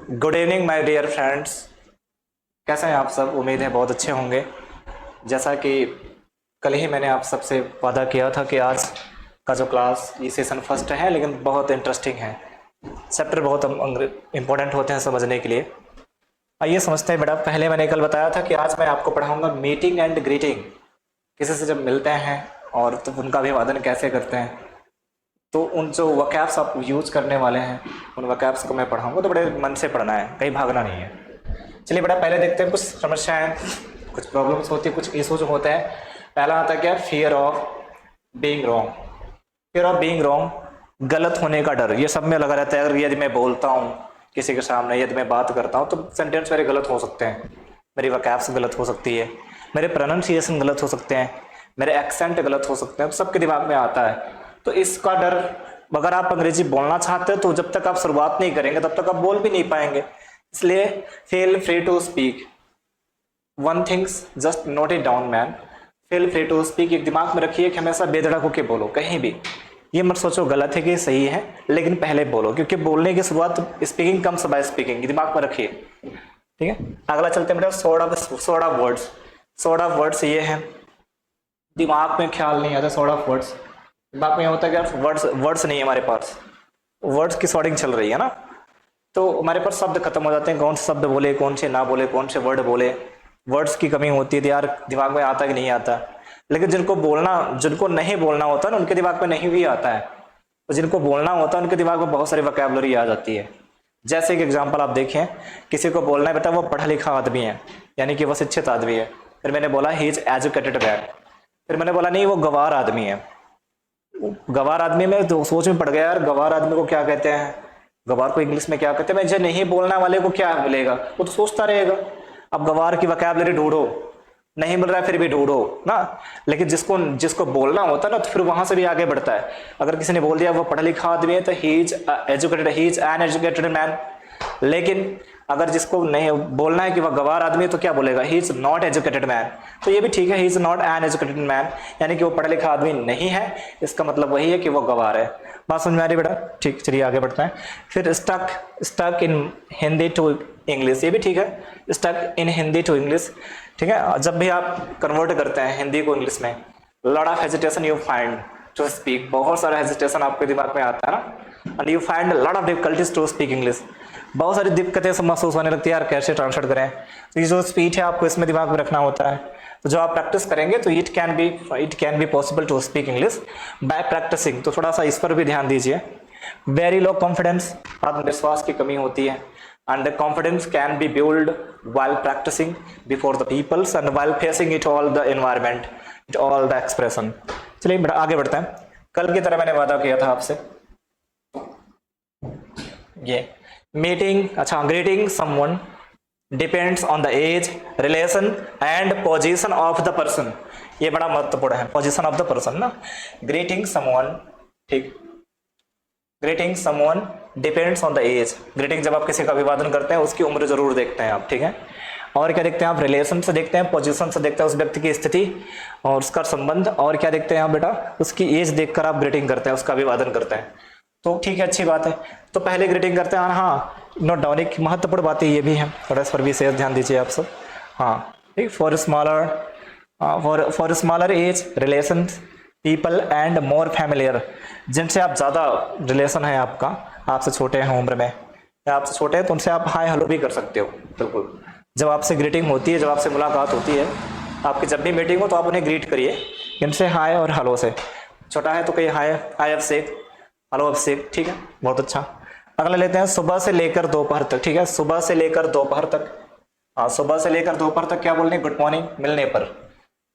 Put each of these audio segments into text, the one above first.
Good evening my dear friends. कैसे हैं आप सब? उम्मीद है बहुत अच्छे होंगे। जैसा कि कल ही मैंने आप सबसे वादा किया था कि आज का जो क्लास ये सेशन फर्स्ट है, लेकिन बहुत इंटरेस्टिंग है। चैप्टर बहुत इंपॉर्टेंट होते हैं समझने के लिए। आइए समझते हैं बेटा। पहले मैंने कल बताया था कि आज मैं आपको पढ़ाऊंगा मीटिंग एंड ग्रीटिंग। किसी से जब मिलते हैं और तो उनका अभिवादन कैसे करते हैं, तो उन जो वकैब्स आप यूज करने वाले हैं उन वकैब्स को मैं पढ़ाऊंगा। तो बड़े मन से पढ़ना है, कहीं भागना नहीं है। चलिए बेटा, पहले देखते हैं कुछ समस्याएं, कुछ प्रॉब्लम्स होती है, कुछ इशूज होते हैं। पहला आता है क्या? Fear of being wrong. Fear of being wrong, गलत होने का डर। ये सब में लगा रहता है। अगर यदि मैं बोलता हूँ किसी के सामने, यदि मैं बात करता हूँ, तो सेंटेंस मेरे गलत हो सकते हैं, मेरी वकैब्स गलत हो सकती है, मेरे प्रोनाउंसिएशन गलत हो सकते हैं, मेरे एक्सेंट गलत हो सकते हैं, सबके दिमाग में आता है। तो इसका डर, अगर आप अंग्रेजी बोलना चाहते हो तो जब तक आप शुरुआत नहीं करेंगे तब तक आप बोल भी नहीं पाएंगे। इसलिए feel free to speak one things, just note it down man. Feel free to speak, एक दिमाग में रखिए कि हमेशा बेधड़क होकर बोलो कहीं भी। ये मत सोचो गलत है कि सही है, लेकिन पहले बोलो, क्योंकि बोलने की शुरुआत स्पीकिंग कम्स बाय स्पीकिंग, दिमाग में रखिए। ठीक है, अगला चलते हैं बेटा। Sort of words. Sort of words ये है, दिमाग में ख्याल नहीं आता। सॉर्ट ऑफ वर्ड्स दिमाग में होता है कि वर्ड्स नहीं है हमारे पास, वर्ड्स की सॉर्टिंग चल रही है ना, तो हमारे पास शब्द खत्म हो जाते हैं। कौन से शब्द बोले, कौन से ना बोले, कौन से वर्ड बोले, वर्ड्स की कमी होती है। तो यार दिमाग में आता कि नहीं आता। लेकिन जिनको नहीं बोलना होता ना, उनके दिमाग में नहीं भी आता है। तो जिनको बोलना होता है उनके दिमाग में बहुत सारी वोकैबुलरी आ जाती है। जैसे एक एग्जाम्पल आप देखें, किसी को बोलना है बेटा वो पढ़ा लिखा आदमी है, यानी कि वो शिक्षित आदमी है। फिर मैंने बोला ही इज एजुकेटेड मैन। फिर मैंने बोला नहीं, वो गवार आदमी है। गवार आदमी में तो सोच में पड़ गया, यार गवार आदमी को क्या कहते हैं, गवार को इंग्लिश में क्या कहते हैं। मुझे नहीं बोलने वाले को क्या मिलेगा, वो तो सोचता रहेगा। अब गवार की वोकैबुलरी ढूंढो, नहीं मिल रहा है फिर भी ढूंढो ना। लेकिन जिसको बोलना होता है ना, तो फिर वहां से भी आगे बढ़ता है। अगर किसी ने बोल दिया वो पढ़ा लिखा आदमी है, तो he is educated, he is an educated man. लेकिन अगर जिसको नहीं बोलना है कि वह गवार आदमी है, तो क्या बोलेगा? He is not educated man. तो ये भी ठीक है, he is not an educated man, यानी कि वो पढ़ा लिखा आदमी नहीं है। इसका मतलब वही है कि वो गवार है। बात समझ में आ रही बेटा? ठीक, चलिए आगे बढ़ते हैं। फिर stuck in Hindi to English, ये भी ठीक है। Stuck in Hindi to English, ठीक है। जब भी आप कन्वर्ट करते हैं हिंदी को इंग्लिश में, lot of hesitation you find to speak, बहुत सारा हेजिटेशन आपके दिमाग में आता है ना। And you find lot of difficulties to speak English, बहुत सारी दिक्कतें महसूस होने लगती है, यार कैसे ट्रांसलेट करें। तो ये जो स्पीच है आपको इसमें दिमाग में रखना होता है। तो जो आप प्रैक्टिस करेंगे तो it can be possible to speak English by practicing. तो थोड़ा सा इस पर भी ध्यान दीजिए। वेरी लो कॉन्फिडेंस, आत्मविश्वास की कमी होती है। And confidence can be build while practicing before the peoples and while facing it all the environment, it all the expression। चलिए आगे बढ़ते हैं। कल की तरह मैंने वादा किया था आपसे, ये मीटिंग, अच्छा greeting someone depends on the age, relation and position of the person. ये बड़ा महत्वपूर्ण है, पोजीशन ऑफ द पर्सन ना। ग्रीटिंग समवन, ठीक, greeting someone depends on the age. Greeting जब आप किसी का अभिवादन करते हैं उसकी उम्र जरूर देखते हैं आप, ठीक है। और क्या देखते हैं आप? रिलेशन से देखते हैं, पोजीशन से देखते हैं, उस व्यक्ति की स्थिति और उसका संबंध। और क्या देखते हैं आप बेटा? उसकी एज देखकर आप ग्रीटिंग करते हैं, उसका अभिवादन करते हैं। तो ठीक है, अच्छी बात है। तो पहले ग्रीटिंग करते हैं। हाँ, नोट डाउन, एक महत्वपूर्ण बातें ये भी है, थोड़ा इस पर भी शेष ध्यान दीजिए आप सब। हाँ ठीक, for smaller age relation people and more familiar, जिनसे आप ज़्यादा रिलेशन है आपका, आपसे छोटे हैं उम्र में या आपसे छोटे हैं, तो उनसे आप हाय हेलो भी कर सकते हो। बिल्कुल, जब आपसे ग्रीटिंग होती है, जब आपसे मुलाकात होती है, आपकी जब भी मीटिंग हो तो आप उन्हें ग्रीट करिए इनसे हाय और हेलो से। छोटा है तो कहिए हाय अभिषेक, हेलो अभिषेक, ठीक है, बहुत अच्छा। अगला लेते हैं सुबह से लेकर दोपहर तक, ठीक है। सुबह से लेकर दोपहर तक, हाँ सुबह से लेकर दोपहर तक क्या बोलने? Good morning.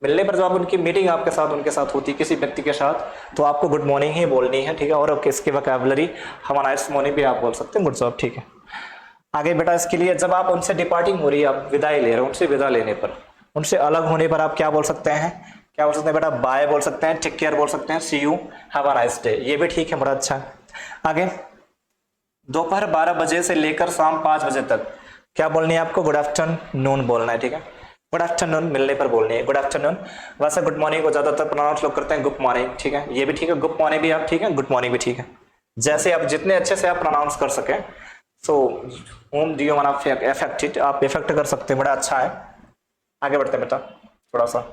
मिलने पर जब आप उनकी मीटिंग आपके साथ उनके साथ होती है किसी व्यक्ति के साथ, तो आपको गुड मॉर्निंग ही बोलनी है, ठीक है। और इसकी वोकैबुलरी हमारा नाइस मॉर्निंग भी आप बोल सकते हैं, गुड जॉब, ठीक है। आगे बेटा, इसके लिए जब आप उनसे डिपार्टिंग हो रही है, आप विदाई ले रहे हो, उनसे विदा लेने पर, उनसे अलग होने पर आप क्या बोल सकते हैं? क्या बोल सकते हैं बेटा? बाय बोल सकते हैं, टेक केयर बोल सकते हैं, see you, have a nice day, ये भी ठीक है, बड़ा अच्छा। आगे दोपहर 12 बजे से लेकर शाम 5 बजे तक क्या बोलनी है आपको? गुड आफ्टरनून बोलना है, ठीक है। गुड आफ्टरनून मिलने पर बोलनी है, गुड आफ्टरनून। वैसे गुड मॉर्निंग को ज्यादातर प्रोनाउंस लोग करते हैं गुड मॉर्निंग, ठीक है, ये भी ठीक है। गुड मॉर्निंग भी आप ठीक है, गुड मॉर्निंग भी ठीक है। जैसे आप जितने अच्छे से आप प्रोनाउंस कर सके, so home do you want affected, आप इफेक्ट कर सकते हैं, बड़ा अच्छा है। आगे बढ़ते हैं बेटा, थोड़ा सा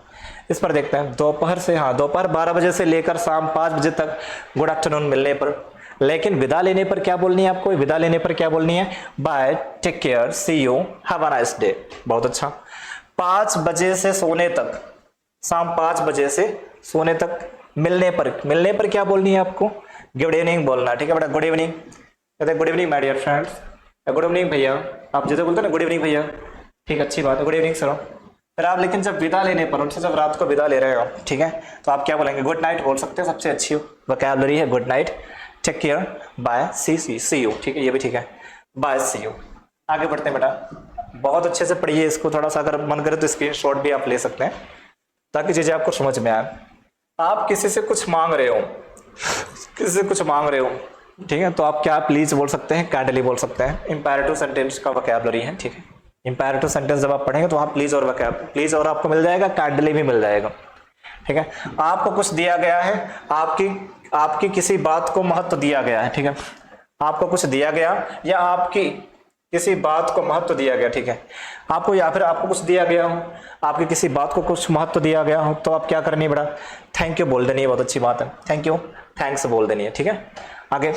इस पर देखते हैं। दोपहर से, हाँ दोपहर 12 बजे से लेकर शाम 5 बजे तक गुड आफ्टरनून मिलने पर, लेकिन विदा लेने पर क्या बोलनी है आपको, विदा लेने पर क्या बोलनी है, bye, take care, see you, have a nice day. बहुत अच्छा। 5 बजे से सोने तक, शाम 5 बजे से सोने तक मिलने पर, मिलने पर क्या बोलनी है आपको, गुड इवनिंग बोलना है, ठीक है बेटा। गुड इवनिंग, कहते हैं good evening my dear friends, good evening भैया, आप जैसे बोलते हैं ना गुड इवनिंग भैया, ठीक, अच्छी बात है, गुड इवनिंग सर। फिर आप लेकिन जब विदा लेने पर, उनसे जब रात को विदा ले रहे हो, ठीक है, तो आप क्या बोलेंगे, गुड नाइट बोल सकते हैं, सबसे अच्छी वोकैबुलरी है good night, take care, bye, see you, ठीक है, ये भी ठीक है, बाय, सी यू। आगे बढ़ते हैं बेटा, बहुत अच्छे से पढ़िए इसको, थोड़ा सा अगर मन करे तो स्क्रीनशॉट भी आप ले सकते हैं ताकि चीजें आपको समझ में आए। आप किसी से कुछ मांग रहे हो, किसी से कुछ मांग रहे हो, ठीक है, तो आप क्या प्लीज बोल सकते हैं, काइंडली बोल सकते हैं। इंपैरेटिव सेंटेंस का वोकैबुलरी है, ठीक है। इंपैरेटिव सेंटेंस जब आप पढ़ेंगे तो वहां प्लीज और प्लीज और आपको मिल जाएगा, काइंडली भी मिल जाएगा, ठीक है। आपको कुछ दिया गया है, आपकी किसी बात को महत्व दिया गया है, ठीक है, आपको कुछ दिया गया या आपकी किसी बात को महत्व दिया गया, ठीक है, आपको या फिर आपको कुछ दिया गया हो, आपकी किसी बात को कुछ महत्व दिया गया हो, तो आप क्या करनी है बेटा, थैंक यू बोल देनी है, बहुत अच्छी बात है, थैंक यू, थैंक्स बोल देनी है, ठीक है। आगे,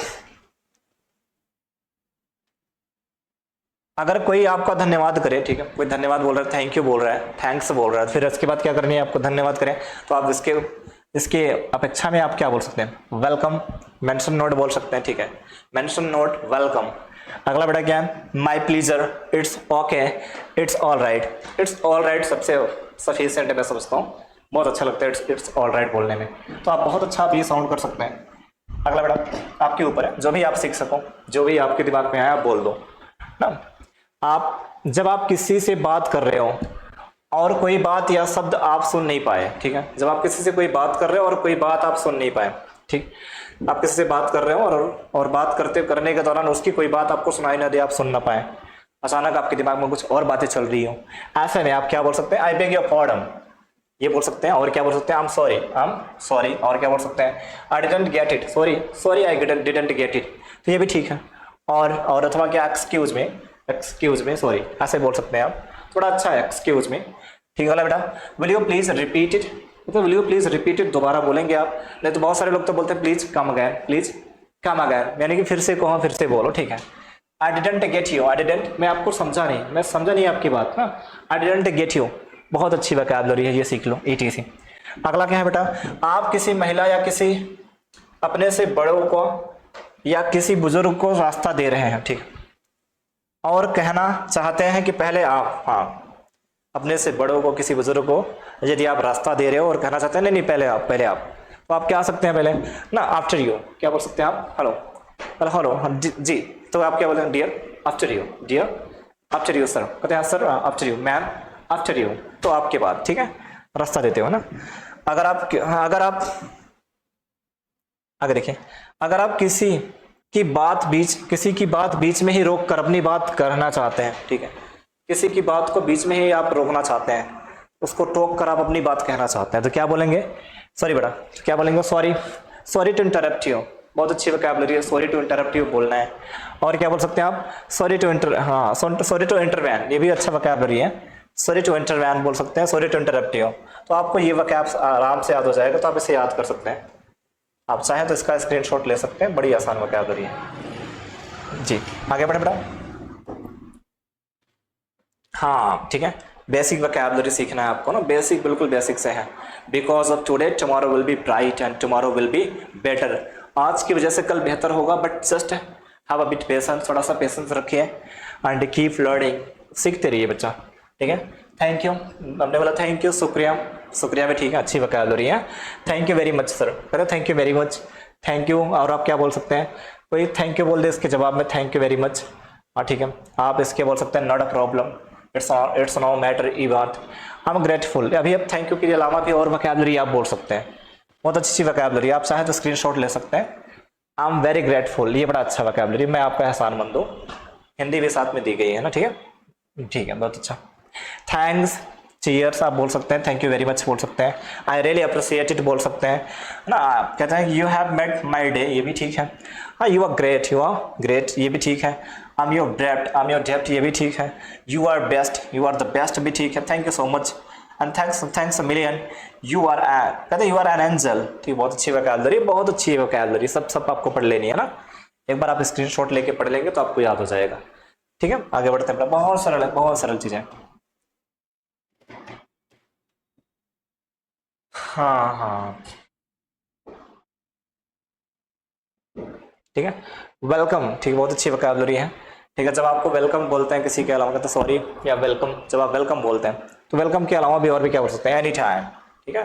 अगर कोई आपका धन्यवाद करे, ठीक है, कोई धन्यवाद बोल रहा है, थैंक यू बोल रहा है, थैंक्स बोल रहा है, फिर इसके बाद क्या करनी है आपको, धन्यवाद करें तो आप इसके अपेक्षा में आप क्या बोल सकते हैं, वेलकम, मेंशन नोट बोल सकते हैं, ठीक है, मेंशन नोट, वेलकम। अगला बेटा क्या है, my pleasure, it's okay, it's all right, it's all right सबसे सफिशिएंट है मैं समझता हूँ, बहुत अच्छा लगता है इट्स ऑल राइट बोलने में, तो आप बहुत अच्छा आप ये साउंड कर सकते हैं। अगला बेटा आपके ऊपर है, जो भी आप सीख सको, जो भी आपके दिमाग में आया आप बोल दो ना। आप जब आप किसी से बात कर रहे हो और कोई बात या शब्द आप सुन नहीं पाए, ठीक है, जब आप किसी से कोई बात कर रहे हो और कोई बात आप सुन नहीं पाए, ठीक, आप किसी से बात कर रहे हो और बात करने के दौरान उसकी कोई बात आपको सुनाई ना दे, आप सुन ना पाए, अचानक आपके दिमाग में कुछ और बातें चल रही हो, ऐसे में आप क्या बोल सकते हैं, आई बेग योर पार्डन, ये बोल सकते हैं। और क्या बोल सकते हैं, आई एम सॉरी, और क्या बोल सकते हैं, I didn't get it, sorry I didn't get it, तो ये भी ठीक है। और अथवा क्या, एक्सक्यूज में सॉरी, ऐसे बोल सकते हैं आप, थोड़ा अच्छा है एक्सक्यूज में, ठीक है बेटा। Will you please repeat it, तो will you please repeat it दोबारा बोलेंगे आप, नहीं तो बहुत सारे लोग तो बोलते हैं please come again, please come again, यानी कि फिर से कहो, फिर से बोलो, ठीक है। I didn't get you, I didn't, मैं आपको समझा नहीं, मैं समझा नहीं आपकी बात ना, आई डिडंट गेट यू, बहुत अच्छी वोकैबुलरी है, ये सीख लो, ETC। अगला क्या है बेटा, आप किसी महिला या किसी अपने से बड़ों को या किसी बुजुर्ग को रास्ता दे रहे हैं, ठीक, और कहना चाहते हैं कि पहले आप, हाँ, अपने से बड़ों को, किसी बुजुर्ग को यदि आप रास्ता दे रहे हो और कहना चाहते हैं नहीं पहले आप, तो आप क्या आ सकते हैं पहले ना, आफ्टर यू, क्या बोल सकते हैं आप, हेलो हेलो जी, तो आप क्या बोलते हैं, dear after you, dear after you sir, कहते हैं sir after you, ma'am after you, तो आपके बाद, ठीक है, रास्ता देते हो ना। अगर देखिए, अगर आप किसी की बात बीच में ही रोक कर अपनी बात करना चाहते हैं, ठीक है, किसी की बात को बीच में ही आप रोकना चाहते हैं, उसको टोक कर आप अपनी बात कहना चाहते हैं, तो क्या बोलेंगे, सॉरी बेटा, क्या बोलेंगे, सॉरी टू इंटरप्ट यू, बहुत अच्छी वोकैबुलरी है, सॉरी टू इंटरप्ट यू बोलना है। और क्या बोल सकते हैं आप, सॉरी टू इंटरवेन, ये भी अच्छा वोकैबुलरी है, सॉरी टू इंटरवेन बोल सकते हैं, सॉरी टू इंटरप्ट यू, तो आपको ये वोकैब आराम से याद हो जाएगा, तो आप इसे याद कर सकते हैं, आप चाहें तो इसका स्क्रीनशॉट ले सकते हैं, बड़ी आसान वोकैबुलरी है जी। आगे बढ़े बेटा, हाँ ठीक है, बेसिक वोकैबुलरी सीखना है आपको ना, बेसिक, बिल्कुल बेसिक से है। Because of today tomorrow will be bright and tomorrow will be better, आज की वजह से कल बेहतर होगा, but just have a bit patience, थोड़ा सा पेशेंस रखिए एंड कीप लर्निंग, सीखते रहिए बच्चा, ठीक है। थैंक यू, हमने बोला थैंक यू, शुक्रिया भी ठीक है, अच्छी वोकैबुलरी है। Thank you very much sir, करो thank you very much, thank you, और आप क्या बोल सकते हैं, कोई थैंक यू बोल दे इसके जवाब में थैंक यू वेरी मच, हाँ ठीक है, आप इसके बोल सकते हैं not a problem, it's no matter even, I am grateful. अभी अब थैंक यू के अलावा भी और वोकैबुलरी आप बोल सकते हैं, बहुत अच्छी वोकैबुलरी, आप चाहे तो स्क्रीनशॉट ले सकते हैं। आई एम वेरी ग्रेटफुल, ये बड़ा अच्छा वोकैबुलरी, मैं आपका एहसानमंद हूँ, हिंदी भी साथ में दी गई है ना, ठीक है, ठीक है, बहुत अच्छा। थैंक्स, चीयर्स आप बोल सकते हैं, थैंक यू वेरी मच बोल सकते हैं, आई रियली अप्रिशिएट इट बोल सकते हैं ना, कहते हैं you have made my day, ये भी ठीक है, हाँ, यू आर ग्रेट, ये भी ठीक है, आई एम योर डेप्ट, आई एम योर डेप्ट, ये भी ठीक है। You are best, you are the best भी ठीक है। Thank you so much and thanks a million. You are कहते यू आर एन एंजल, ठीक, बहुत अच्छी वोकैबुलरी, बहुत अच्छी वोकैबुलरी, सब आपको पढ़ लेनी है ना। एक बार आप स्क्रीनशॉट लेके पढ़ लेंगे तो आपको याद हो जाएगा। ठीक है, आगे बढ़ते हैं। बहुत सरल है, बहुत सरल चीज़ है। हाँ हाँ, ठीक है। वेलकम, ठीक, बहुत अच्छी वोकैबुलरी है। ठीक है, जब आपको वेलकम बोलते हैं किसी के अलावा, कहते सॉरी या वेलकम, जब आप वेलकम बोलते हैं तो वेलकम के अलावा भी और भी क्या बोल सकते हैं, एनी टाइम। ठीक है,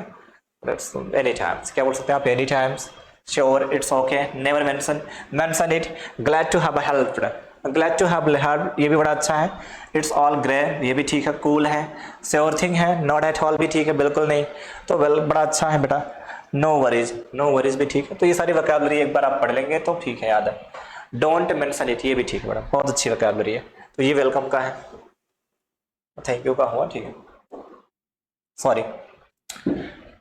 एनी टाइम्स क्या बोल सकते हैं आप, any times, sure, it's okay, never mention it, glad to have helped, glad to have help, ये भी बड़ा अच्छा है। इट्स ऑल ग्रे, ये भी ठीक है, कूल है। श्योर थिंग है, नॉट एट ऑल भी ठीक है, बिल्कुल नहीं, तो वेल बड़ा अच्छा है बेटा। नो वरीज, नो वरीज भी ठीक है। तो ये सारी वोकैबुलरी एक बार आप पढ़ लेंगे तो ठीक है, याद है। डोंट मेंशन इट, ये भी ठीक है बेटा, बहुत अच्छी वोकैबुलरी है। तो ये वेलकम का है, थैंक यू का हुआ, ठीक है। सॉरी,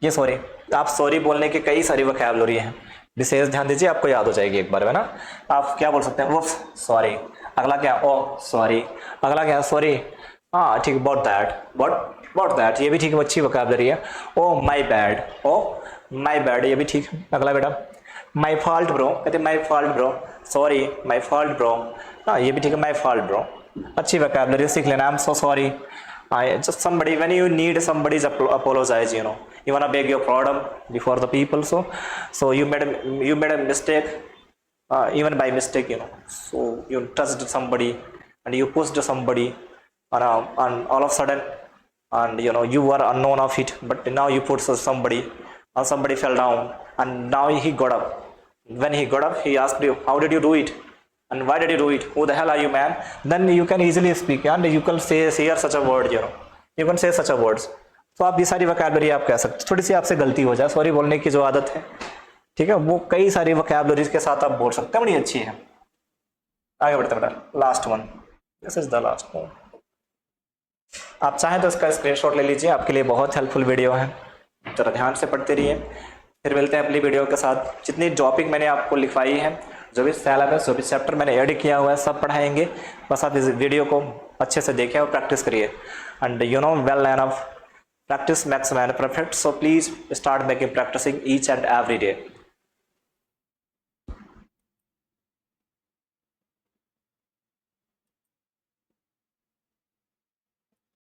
ये सॉरी, आप सॉरी बोलने की कई सारी वोकैबुलरी है, विशेष ध्यान दीजिए, आपको याद हो जाएगी एक बार, है ना। आप क्या बोल सकते हैं, उफ सॉरी, अगला क्या, ओ सॉरी, अगला क्या, सॉरी, हाँ ठीक, अबाउट दैट, अबाउट दैट, ये भी ठीक है, अच्छी वोकैबुलरी है। Oh my bad, oh my bad, ये भी ठीक है। अगला बेटा, माय फॉल्ट ब्रो, कहते my fault bro, sorry my fault bro, हाँ ये भी ठीक है, माय फॉल्ट ब्रो, अच्छी वोकैबुलरी सीख लेना। I am so sorry, just somebody, when you need somebody's apologize, you want to beg your pardon before the people, so you made a mistake, even by mistake, so you touched somebody and you pushed somebody, and all of a sudden, and you were unknown of it, but now you put somebody, and somebody fell down, and now he got up. When he got up, he asked you, how did you do it, and why did you do it, who the hell are you, man? Then you can easily speak and you can say such a word, you can say such a words. तो आप ये सारी vocabulary आप कह सकते, थोड़ी सी आपसे गलती हो जाए, सॉरी बोलने की जो आदत है, ठीक है, वो कई सारी वोकैबुलरीज के साथ आप बोल सकते हैं, बड़ी अच्छी है। आगे बढ़ते बेटा, last one, this is the last one. आप चाहें तो इसका स्क्रीनशॉट ले लीजिए, आपके लिए बहुत हेल्पफुल वीडियो है, जरा ध्यान से पढ़ते रहिए। फिर मिलते हैं अगली वीडियो के साथ। जितनी टॉपिक मैंने आपको लिखवाई है, जो भी सिलेबस, जो भी चैप्टर मैंने ऐड किया हुआ है, सब पढ़ाएंगे। बस आप इस वीडियो को अच्छे से देखें और प्रैक्टिस करिए। And well enough, practice makes man perfect, so please start making practicing each and every day.